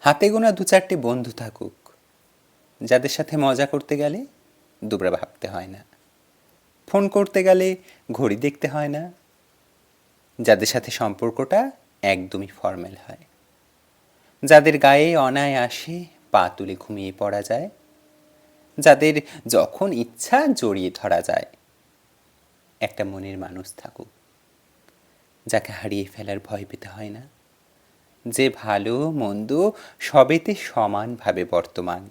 হাতে গোনা দু চারটে বন্ধু থাকুক, যাদের সাথে মজা করতে গেলে দুবরা ভাবতে হয় না, ফোন করতে গেলে ঘড়ি দেখতে হয় না, যাদের সাথে সম্পর্কটা একদমই ফর্মাল হয়, যাদের গায়ে অনায়াসে পা তুলে ঘুমিয়ে পড়া যায়, যাদের যখন ইচ্ছা জড়িয়ে ধরা যায়। একটা মনের মানুষ থাকুক, যাকে হারিয়ে ফেলার ভয় পেতে হয় না, যে ভালো মন্দ সবেতে সমানভাবে বর্তমান,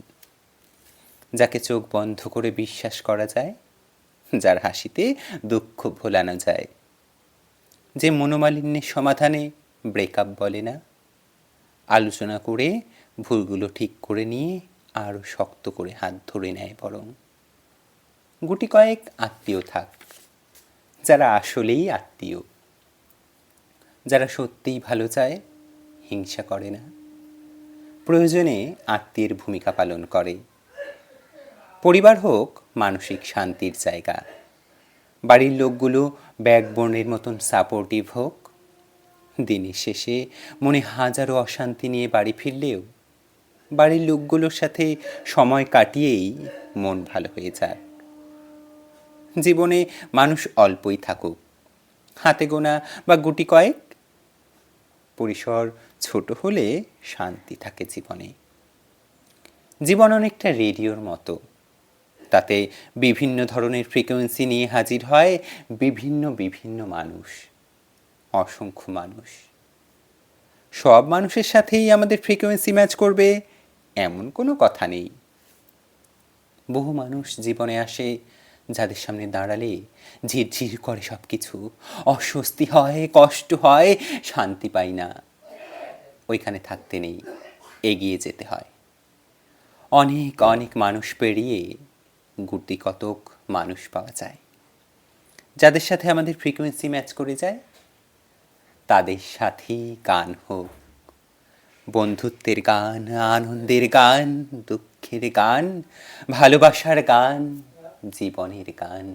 যাকে চোখ বন্ধ করে বিশ্বাস করা যায়, যার হাসিতে দুঃখ ভোলানো যায়, যে মনোমালিন্যের সমাধানে ব্রেকআপ বলে না, আলোচনা করে ভুলগুলো ঠিক করে নিয়ে আরও শক্ত করে হাত ধরে নেয় বরং। গুটি কয়েক আত্মীয় থাক, যারা আসলেই আত্মীয়, যারা সত্যিই ভালো চায়, হিংসা করে না, প্রয়োজনে আত্মীয়ের ভূমিকা পালন করে। পরিবার হোক মানসিক শান্তির জায়গা, বাড়ির লোকগুলো ব্যাকবোনের মতন সাপোর্টিভ হোক। দিনের শেষে মনে হাজারো অশান্তি নিয়ে বাড়ি ফিরলেও বাড়ির লোকগুলোর সাথে সময় কাটিয়েই মন ভালো হয়ে যায়। জীবনে মানুষ অল্পই থাকুক, হাতে গোনা বা গুটি কয়েক, পরিসর ছোট হলে শান্তি থাকে জীবনে। জীবন অনেকটা রেডিওর মতো, তাতে বিভিন্ন ধরনের ফ্রিকোয়েন্সি নিয়ে হাজির হয় বিভিন্ন বিভিন্ন মানুষ, অসংখ্য মানুষ। সব মানুষের সাথেই আমাদের ফ্রিকোয়েন্সি ম্যাচ করবে এমন কোনো কথা নেই। বহু মানুষ জীবনে আসে, যাদের সামনে দাঁড়ালে ঝিরঝির করে সব কিছু, অস্বস্তি হয়, কষ্ট হয়, শান্তি পাই না। ওইখানে থাকতে নেই, এগিয়ে যেতে হয়। অনেক অনেক মানুষ পেরিয়ে গুটি কতক মানুষ পাওয়া যায়, যাদের সাথে আমাদের ফ্রিকোয়েন্সি ম্যাচ করে যায়। তাদের সাথেই গান হোক, বন্ধুত্বের গান, আনন্দের গান, দুঃখের গান, ভালোবাসার গান, জীবনের গান।